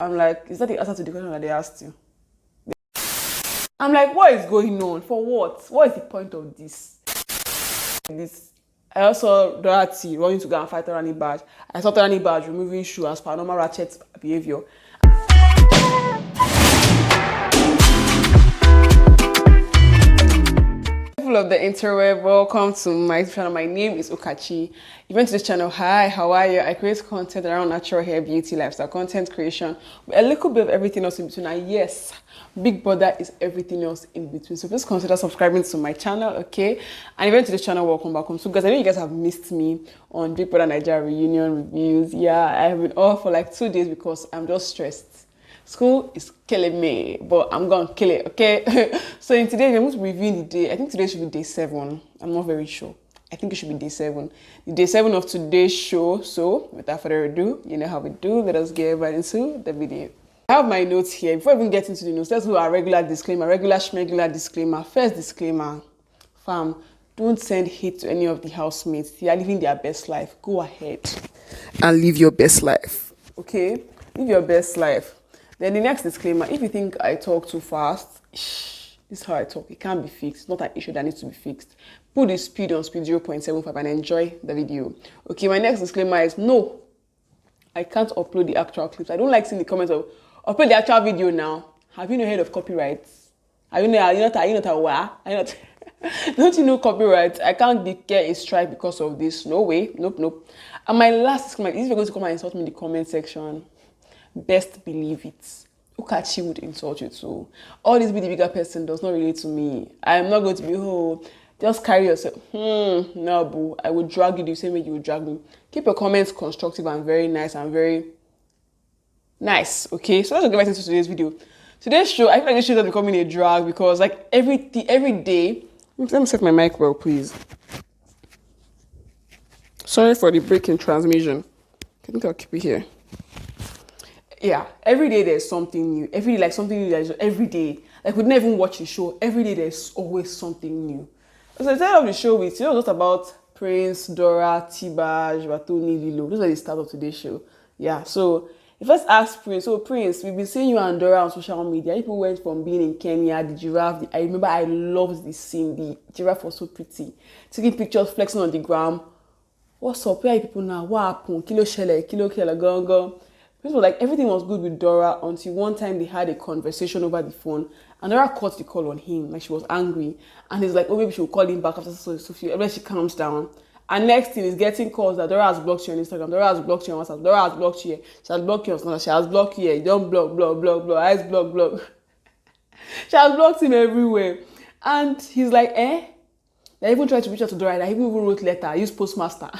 I'm like, is that the answer to the question that they asked you? I'm like, what is going on? For what? What is the point of this? I also saw Dorothy running to go and fight Bbnaija. I saw Bbnaija removing shoe as per normal ratchet behavior. People of the interweb, welcome to my channel. My name is Okachi. If you went to this channel, hi, how are you? I create content around natural hair, beauty, lifestyle, content creation, with a little bit of everything else in between. And yes, Big Brother is everything else in between. So please consider subscribing to my channel, okay? And if you went to this channel, welcome. So guys, I know you guys have missed me on Big Brother Naija reunion reviews. Yeah, I have been off for like 2 days because I'm just stressed. School is killing me, but I'm gonna kill it, okay? So in today, we're going to be reviewing the day. I think today should be day 7. I'm not very sure. I think it should be day 7. The day 7 of today's show. So without further ado, you know how we do. Let us get right into the video. I have my notes here. Before I even get into the notes, let's do our regular disclaimer, regular disclaimer. First disclaimer, fam, don't send hate to any of the housemates. They are living their best life. Go ahead and live your best life, okay? Live your best life. Then the next disclaimer, if you think I talk too fast, this is how I talk. It can't be fixed. It's not an issue that needs to be fixed. Put the speed on speed 0.75 and enjoy the video. Okay, my next disclaimer is no, I can't upload the actual clips. I don't like seeing the comments of, upload the actual video now. Have you no heard of copyright? Are you not aware? Don't you know copyright? I can't get a strike because of this. No way. Nope. And my last disclaimer, if you're going to come and insult me in the comment section, best believe it. Okachi would insult you too. All this be the bigger person does not relate to me. I'm not going to be, just carry yourself. No, boo. I would drag you the same way you would drag me. Keep your comments constructive and very nice and very nice. Okay, so let's get right into today's video. Today's show, I feel like this show is becoming a drag because like every day. Let me set my mic well, please. Sorry for the break in transmission. I think I'll keep it here. Yeah, every day there's something new. Every day, like something new. Every day, like we didn't even watch the show. Every day there's always something new. So the start of the show with just about Prince, Dora, TBAJ, Batoni, Lilo. Those are the start of today's show. Yeah. So if let's ask Prince. So Prince, we've been seeing you and Dora on social media. People went from being in Kenya, the giraffe. I remember I loved the scene. The giraffe was so pretty. Taking pictures, flexing on the ground. What's up? Where are people now? What happened? Kilo gongo. It was like everything was good with Dora until one time they had a conversation over the phone and Dora caught the call on him, like she was angry. And he's like, oh, maybe she'll call him back after when she calms down. And next thing is getting calls that Dora has blocked you on Instagram, Dora has blocked you on WhatsApp, Dora has blocked you here, she has blocked you on Snapchat, she has blocked you here, you don't block, eyes block. She has blocked him everywhere. And he's like, They even tried to reach out to Dora, I even wrote letter, I used postmaster.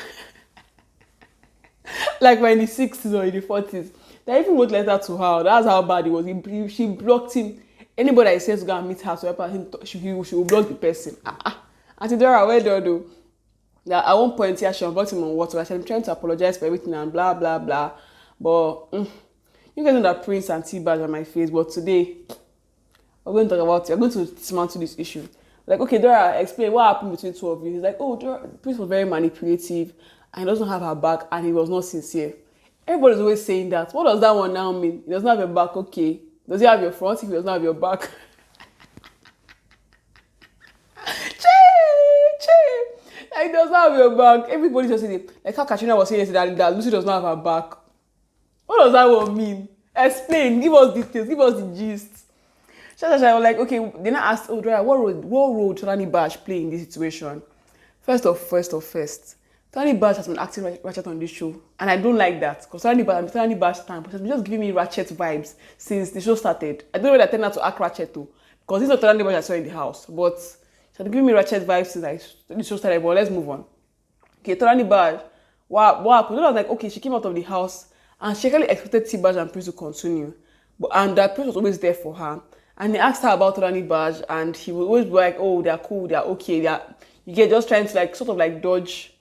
Like we're in the 60s or in the 40s. They even wrote letter to her. That's how bad it was. She blocked him. Anybody that says to go and meet her to help him, she will block the person. Auntie Dora, where do? That at one point, yeah, she unblocked him on WhatsApp. She was trying to apologize for everything and blah, blah, blah. But you guys know that Prince and TBAJ on my face. But today, we're going to talk about it. We're going to dismantle this issue. Like, okay, Dora, explain what happened between two of you. He's like, oh, Dora, Prince was very manipulative. And he doesn't have her back and he was not sincere. Everybody's always saying that. What does that one now mean? He doesn't have your back, okay. Does he have your front if he doesn't have your back? Like, he doesn't have your back. Everybody's just saying it. Like how Katrina was saying yesterday that Lucy does not have her back. What does that one mean? Explain. Give us details. Give us the gist. I was like, okay, then I asked, oh, Dora, what role should Bbnaija play in this situation? First, Bbnaija has been acting ratchet on this show, and I don't like that because Bbnaija time has been just giving me ratchet vibes since the show started. I don't know whether I tend not to act ratchet too, because it's not Bbnaija I saw in the house, but she's been giving me ratchet vibes since the show started. But let's move on. Okay, Bbnaija, what happened? I was like, okay, she came out of the house and she actually expected TBAJ and Prince to continue, and that Prince was always there for her. And they asked her about Bbnaija, and he would always be like, oh, they're cool, they're okay, you get just trying to like sort of like dodge.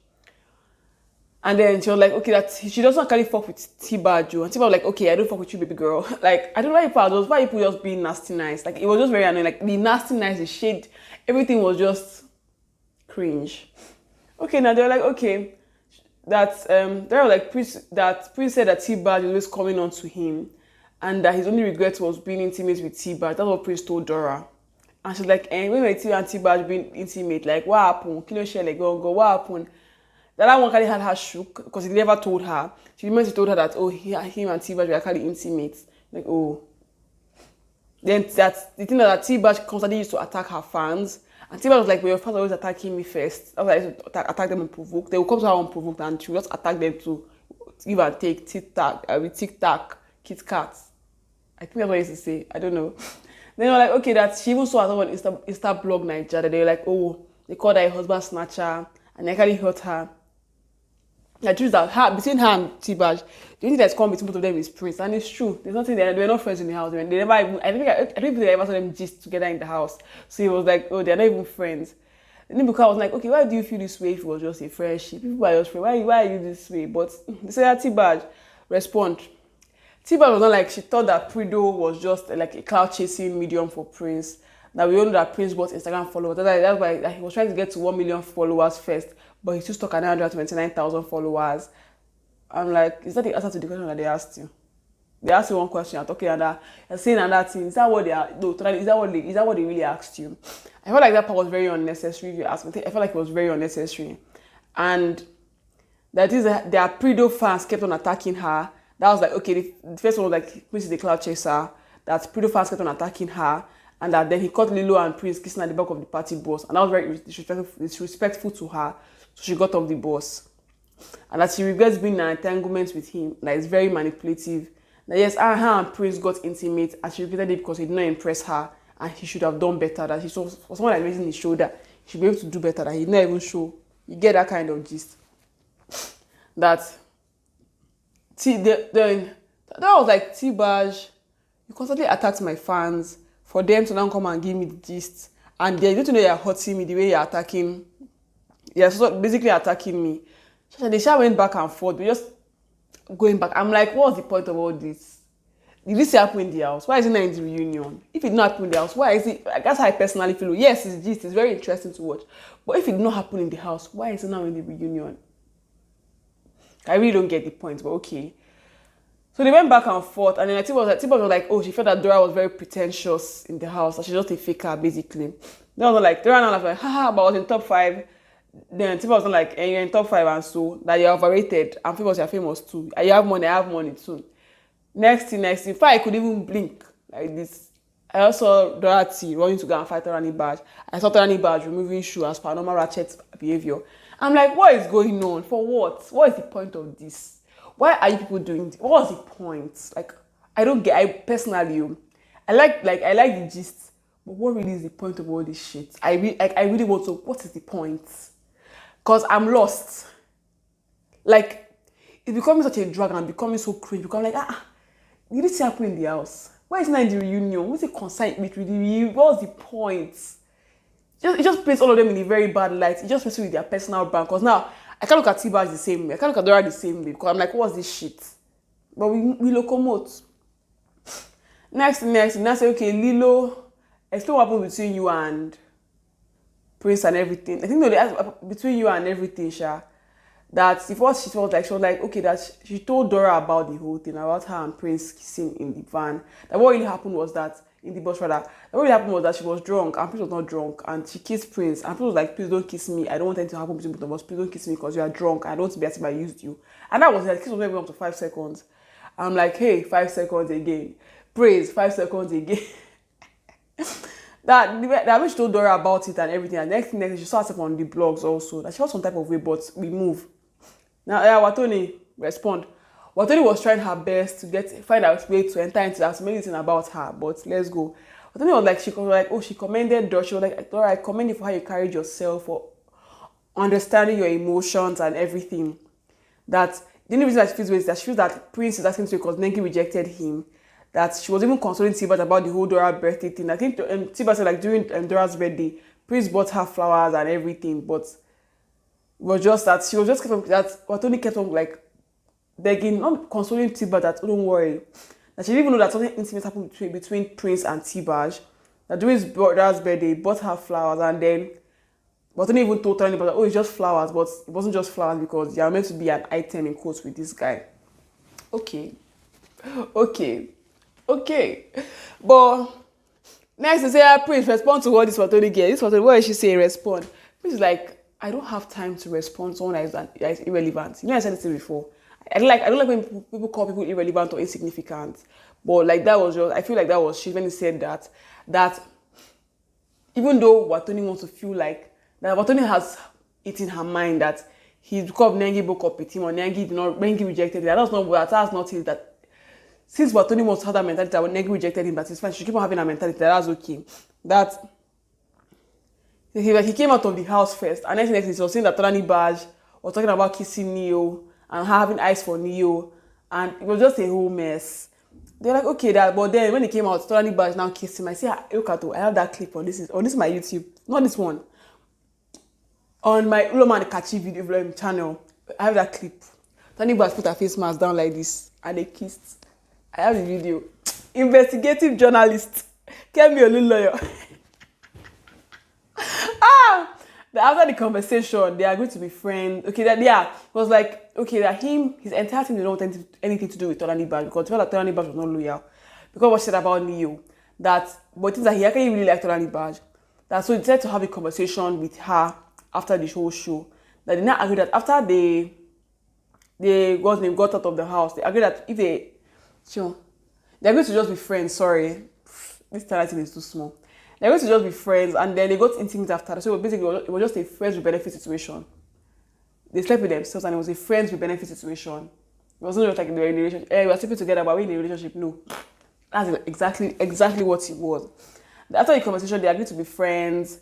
And then she was like, okay, that she doesn't actually fuck with TBAJ. And TBAJ was like, okay, I don't fuck with you, baby girl. Like, I don't know why people just being nasty nice. Like, it was just very annoying. Like, the nasty nice, the shade, everything was just cringe. Okay, now they're like, okay, that they were like Prince said that TBAJ was always coming on to him. and that his only regret was being intimate with TBAJ. That's what Prince told Dora. And she's like, when were you and TBAJ being intimate? Like, what happened? Kilo share like go, what happened? That one kind of had her shook because he never told her. She remembers he told her that, oh, him and TBAJ were kind of intimate. Like, oh. Then that's the thing that TBAJ constantly used to attack her fans. And TBAJ was like, well, your fans are always attacking me first. I was like, I used to attack them unprovoked. They will come to her unprovoked and she will just attack them to give and take, tic-tac, Kit Kat. I think that's what I used to say. I don't know. Then they were like, okay, that she even saw herself on Insta blog Naija. That they were like, oh, they called her a husband snatcher and they actually hurt her. The truth is that between her and TBAJ, the only thing that's come between both of them is Prince, and it's true. There's nothing there. They were not friends in the house. They never even. I don't think they ever saw them gist together in the house. So he was like, oh, they're not even friends. And then because I was like, okay, why do you feel this way if it was just a friendship? People are just friends. Why are you this way? But they said that TBAJ respond. TBAJ was not like she thought that Prido was just like a cloud chasing medium for Prince. That we all know that Prince bought Instagram followers. That's why he was trying to get to 1 million followers first. But he's still stuck at 929,000 followers. I'm like, is that the answer to the question that they asked you? They asked you one question, you're talking and you're saying another thing. Is that what they are? No, is that what they really asked you? I felt like that part was very unnecessary. If you ask me, I felt like it was very unnecessary, and that is their Prido fans kept on attacking her. That was like, okay, the first one was like Prince is the cloud chaser. That Prido fans kept on attacking her, and that then he caught Lilo and Prince kissing at the back of the party bus, and that was very disrespectful to her. So she got off the bus. And that she regrets being in an entanglement with him. That is very manipulative. That yes, her and Prince got intimate and she regretted it because he did not impress her and he should have done better. That he saw for someone like raising his shoulder, he should be able to do better. That he did not even show. You get that kind of gist. That was like, TBAJ, you constantly attacked my fans for them to now come and give me the gist. And they don't know you're hurting me the way you're attacking. Yeah, so basically attacking me. So they went back and forth. We just going back. I'm like, what's the point of all this? Did this happen in the house? Why is it not in the reunion? If it did not happen in the house, why is it? That's how I personally feel. Yes, it's gist. It's very interesting to watch. But if it did not happen in the house, why is it now in the reunion? I really don't get the point, but okay. So they went back and forth, and then Tiba was like, oh, she felt that Dora was very pretentious in the house. That she's just a faker, basically. Then I was like, Dora now was like, haha, but I was in top 5. Then Tifa was like, and you're in top 5 and so that you're overrated and famous, you're famous too. And you have money, I have money too. Next thing, if I could even blink like this, I also saw Dorothy running to go and fight Bbnaija. I saw Bbnaija removing shoe as per normal ratchet behavior. I'm like, what is going on? For what? What is the point of this? Why are you people doing this? What was the point? Like, I don't get. I personally, I like the gist, but what really is the point of all this shit? I really want to. What is the point? Because I'm lost. Like, it's becoming such a drag and becoming so cringe. Because I'm like, did this happen in the house? Why is it not in the reunion? What's the concern with the reunion? What's the point? It just paints all of them in a very bad light. It just messes with their personal brand. Because now, I can't look at TBAJ the same way. I can't look at Dora the same way. Because I'm like, what's this shit? But we locomote. Next, and I say, okay, Lilo, explain what happened between you and Prince and everything. I think no, they asked between you and everything, Sha. That if what she was like, okay, that she told Dora about the whole thing, about her and Prince kissing in the van. That what really happened was that, in the bus rather, what really happened was that she was drunk and Prince was not drunk and she kissed Prince and Prince was like, please don't kiss me. I don't want anything to happen between both of us. Please don't kiss me because you are drunk. I don't want to be as if I used you. And that was it. The kiss was not even up to 5 seconds. I'm like, hey, 5 seconds again. Praise, 5 seconds again. That when she told Dora about it and everything, and next thing she saw herself on the blogs also, that she felt some type of way, but we move. Now, Watoni respond. Watoni was trying her best to find a way to enter into as many things about her, but let's go. Watoni was like, she commended Dora. She was like, Dora, I commend you for how you carried yourself, for understanding your emotions and everything. That the only reason that she feels is that she feels that Prince is asking to because Nengi rejected him. That she was even consoling TBAJ about the whole Dora birthday thing. I think TBAJ said like during Dora's birthday, Prince bought her flowers and everything, but it was just that she was just that Watoni kept on like begging, not consoling TBAJ that, oh, don't worry. That she didn't even know that something intimate happened between Prince and TBAJ. That during Dora's birthday, bought her flowers, and then Watoni even told anybody that, oh, it's just flowers, but it wasn't just flowers because you're meant to be an item in quotes with this guy. Okay. Okay. But next to say, Prince, respond to what this Watoni get. This Watoni, what did she say? Respond. Prince is like, I don't have time to respond to someone that is irrelevant. You know, I said this before. I don't like when people call people irrelevant or insignificant. But like that was just, I feel like that was shit when he said that even though Watoni wants to feel like that Watoni has it in her mind that he's because Nengi broke up with him or Nengi rejected him. That's not it. That since Watoni wants to have that mentality that when Nengi rejected him, that is fine. She keep on having that mentality. That's okay. That he came out of the house first, and next he was saying that TBAJ was talking about kissing Neo and having eyes for Neo, and it was just a whole mess. They're like, okay, but then when he came out, TBAJ now kissed him. I say, look at I have that clip on this my YouTube, not this one. On my Uloman Kachi video channel, I have that clip. TBAJ put her face mask down like this, and they kissed. I have the video. Investigative journalist, get me a little lawyer. After the conversation, they agreed to be friends. Okay, it was like, okay, that his entire team didn't want anything to do with TBAJ because they felt like TBAJ was not loyal. Because what she said about Neo, but it is that he actually really liked TBAJ. So he decided to have a conversation with her after the whole show. That they now agreed that after they got out of the house, they agreed that if they agreed to just be friends. Sorry, this title is too small. They're going to just be friends, and then they got intimate after. So basically, it was just a friends with benefit situation. They slept with themselves, and it was a friends with benefit situation. It wasn't just like they were in a relationship. We were sleeping together, but we were in a relationship. No, that's exactly what it was. After the conversation, they agreed to be friends.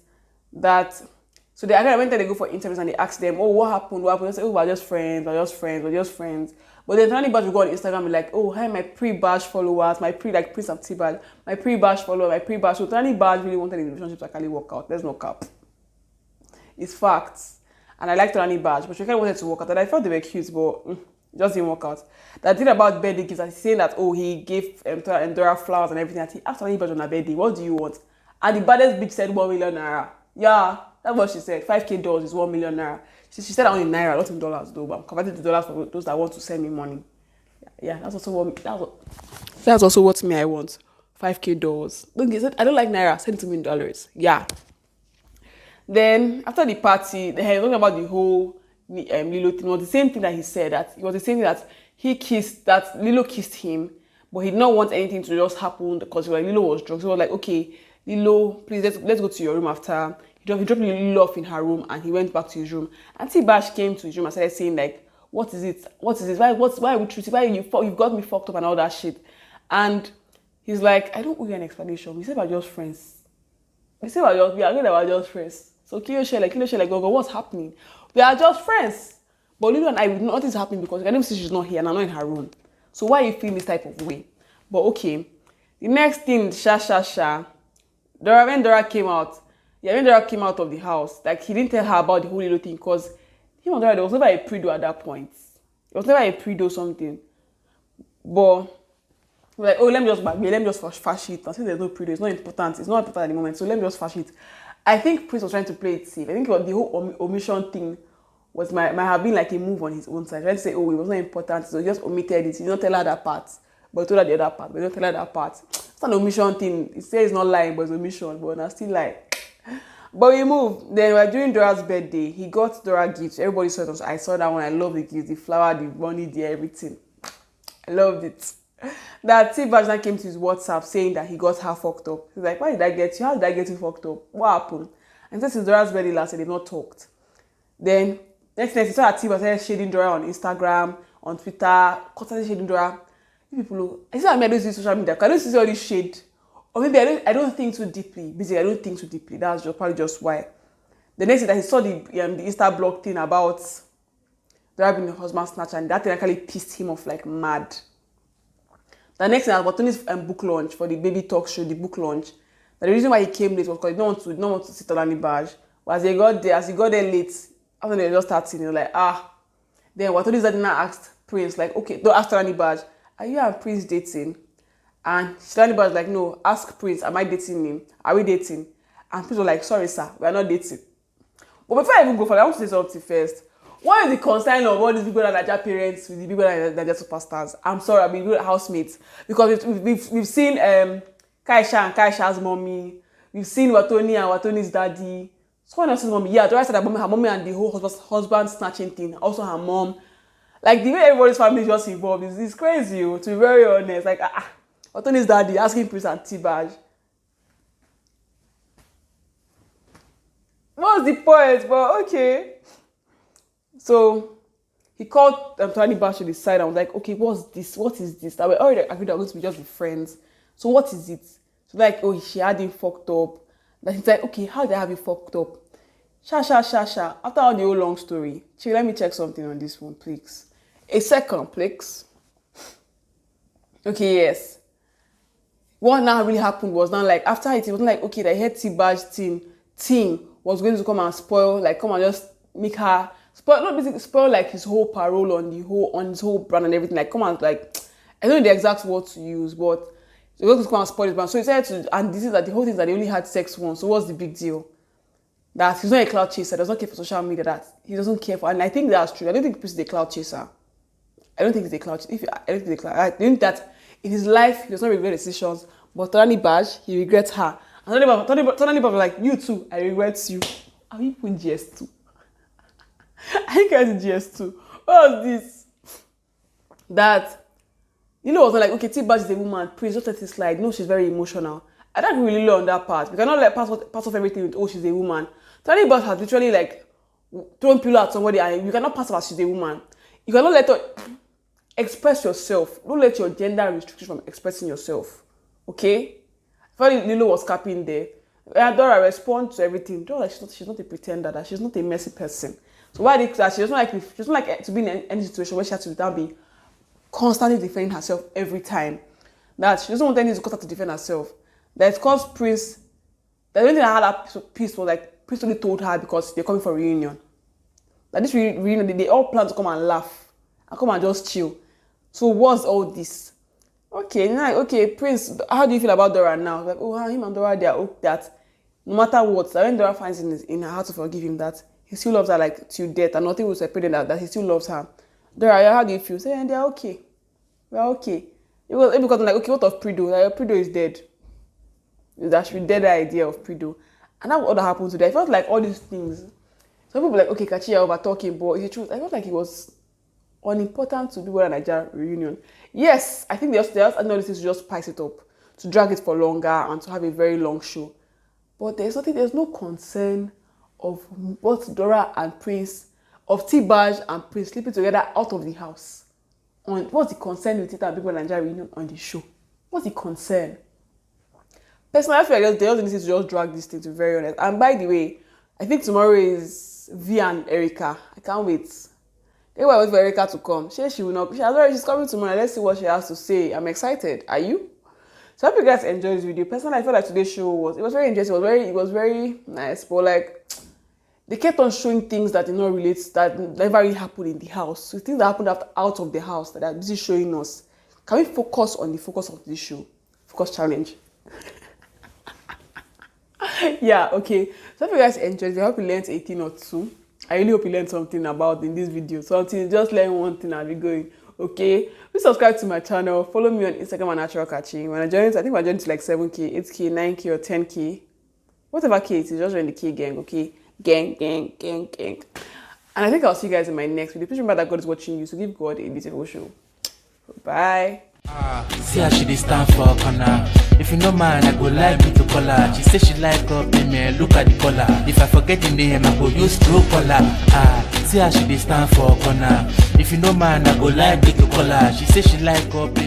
So they agreed when they go for interviews and they ask them, "Oh, what happened? What happened?" They say, "Oh, we're just friends. But then TBAJ will go on Instagram and be like, "Oh, hi, my pre-BAJ followers, my Prince of TBAJ, my pre-BAJ follower, my pre-BAJ." So TBAJ really wanted the relationship to actually work out. There's no cap. It's facts. And I liked TBAJ, but she kind of wanted to work out. And I thought they were cute, but it just didn't work out. That thing about birthday gifts, I saying that, oh, he gave Dora flowers and everything. I think, after TBAJ on her birthday, what do you want? And the baddest bitch said 1 million naira. Yeah, that's what she said. $5K is 1 million naira. She said that only naira, not in dollars though, but I'm converting to dollars for those that want to send me money. Yeah, that's also what me I want. $5K. Don't get it. I don't like naira. Send it to me in dollars. Yeah. Then after the party, they had talking about the whole Lilo thing. It was the same thing that he said. That it was the same thing that Lilo kissed him, but he did not want anything to just happen because Lilo was drunk. So he was like, okay, Lilo, please let's go to your room after. He dropped Lilo off in her room and he went back to his room. And TBAJ came to his room and started saying like, what is it? Why are we treating? Why you've got me fucked up and all that shit? And he's like, I don't owe you an explanation. We said we're just friends. We agreed that we're just friends. So Kilo share like, go, what's happening? We are just friends. But Lilo and I, nothing's happening because I don't see she's not here and I'm not in her room. So why are you feeling this type of way? But okay. The next thing, when Dora came out of the house, like he didn't tell her about the whole Lilo thing because him and Dora, there was never a pre-do at that point. It was never a pre-do something. But we're like, oh, let me just fash it. I think there's no pre-do. It's not important. It's not important at the moment. So let me just fash it. I think Prince was trying to play it safe. I think the whole omission thing might have been like a move on his own side. Trying to say, oh, it was not important. So he just omitted it. He did not tell her that part. But he told her the other part. But he did not tell her that part. It's an omission thing. He says it's not lying, but it's omission. But I still lie. But we moved. Then we were during Dora's birthday. He got Dora gifts. Everybody saw it. I saw that one. I love the gifts. The flower, the money, the everything. I loved it. That TBAJ now came to his WhatsApp saying that he got her fucked up. He's like, why did I get you? How did I get you fucked up? What happened? And since Dora's birthday last year, they've not talked. Then, next, he saw that TBAJ started shading Dora on Instagram, on Twitter, constantly shading Dora. You people, I see I don't see social media. I don't see all this shade. Or maybe I don't think too deeply. Basically, I don't think too deeply. That's probably just why. The next thing that he saw the Insta blog thing about Dora being a husband snatcher, and that thing actually pissed him off like mad. The next thing was Tony's book launch for the baby talk show, the book launch. The reason why he came late was because he didn't want to sit on TBAJ. But as he got there late, after they just started, he was like, Then Tony's dad now asked Prince, like, okay, don't ask TBAJ, are you and Prince dating? And TBAJ was like, no, ask Prince, am I dating him? Are we dating? And Prince was like, sorry, sir, we are not dating. But before I even go for that, I want to say something first. What is the concern of all these Big Brother Naija parents with the Big Brother Naija superstars? I'm sorry, I've been good housemates because we've seen Kaisha and Kaisha's mommy. We've seen Watoni and Watoni's daddy. Someone else's mommy. Yeah, Dora said that her mommy and the whole husband snatching thing. Also her mom. Like the way everybody's family is just involved is crazy. To be very honest, like Watoni's daddy asking Prince and TBAJ. What's the point? But okay. So he called TBAJ to the side and was like, okay, what's this? What is this? That we already agreed that we're going to be just be friends. So what is it? So like, oh, she had him fucked up. That he's like, okay, how did I have you fucked up? Sha. After all the whole long story, let me check something on this one, please. A second, please. Okay, yes. What now really happened was now like after it wasn't like okay, the head TBAJ team was going to come and spoil, like come and just make her spoil, not basically spoil like his whole parole on his whole brand and everything. Like come and like I don't know the exact word to use, but they were going to come and spoil his brand. So he said to, and this is that the whole thing is that they only had sex once. So what's the big deal? That he's not a cloud chaser, does not care for social media, that he doesn't care for, and I think that's true. I don't think Chris is a cloud chaser. I don't think he's a cloud chaser. I think that in his life he does not regret decisions, but TBAJ, he regrets her. And TBAJ was like, you too, I regret you. Are we putting GS2? I think I did GS2. What was this? That was like, okay, TBAJ is a woman, please just let it slide. No, she's very emotional. I don't really learn on that part. We cannot let pass off everything with, oh, she's a woman. TBAJ has literally like thrown pillow at somebody and you cannot pass off as she's a woman. You cannot let her express yourself. Don't let your gender restrict you from expressing yourself. Okay? I thought Lilo was capping there. Dora responds to everything. Dora, she's not a pretender, that she's not a messy person. So why did that? She doesn't like to be in any situation where she has to be constantly defending herself every time. That she doesn't want anything to cause her to defend herself. That caused Prince. The only thing I had that piece was like Prince only told her because they're coming for a reunion. That this reunion, they all plan to come and laugh and come and just chill. So what's all this? Okay, Prince, how do you feel about Dora now? Like, oh, him and Dora, they are okay that no matter what, that when Dora finds in her heart to forgive him, that he still loves her like till death and nothing will separate them, that he still loves her. Dora, how do you feel? Say, they're okay. We're okay. Because I'm like, okay, what of Prido? Like, Prido is dead. That should be dead, the idea of Prido. And that's what happened today. I felt like all these things. Some people were like, okay, Kachi, you're over talking, but it's the truth. I felt like it was unimportant to do Brother Naija reunion. Yes, I think they also noticed to just spice it up, to drag it for longer and to have a very long show. But there's no concern of what Dora and Prince, of TBAJ and Prince sleeping together out of the house. What's the concern with it and Big Brother Naija reunion on the show? What's the concern? Personally, I feel like they also need to just drag this thing, to be very honest. And by the way, I think tomorrow is V and Erica. I can't wait. Anyway, I wait for Erica to come. She will not. She's coming tomorrow. Let's see what she has to say. I'm excited. Are you? So I hope you guys enjoyed this video. Personally, I felt like today's show was very interesting. It was very nice. But like, they kept on showing things that did not relate, that never really happened in the house. So things that happened out of the house that this is showing us. Can we focus on the focus of this show? Focus challenge. Yeah, okay. So I hope you guys enjoyed it. I hope you learned a thing or two. I really hope you learned something about in this video. Something, just learn one thing and be going. Okay? Please subscribe to my channel. Follow me on Instagram at Natural Kachi. When I join, I think we're joining to like 7K, 8K, 9K, or 10K. Whatever K it is, just join the K gang, okay? Gang. And I think I'll see you guys in my next video. Please remember that God is watching you, so give God a beautiful show. Bye. See how she dey stand for corner. If you no mind, I go like you to call her. She say she like up in me, look at the color. If I forget the name, I go use true color. See how she dey stand for corner. If you no mind, I go like you to call her. She say she like up in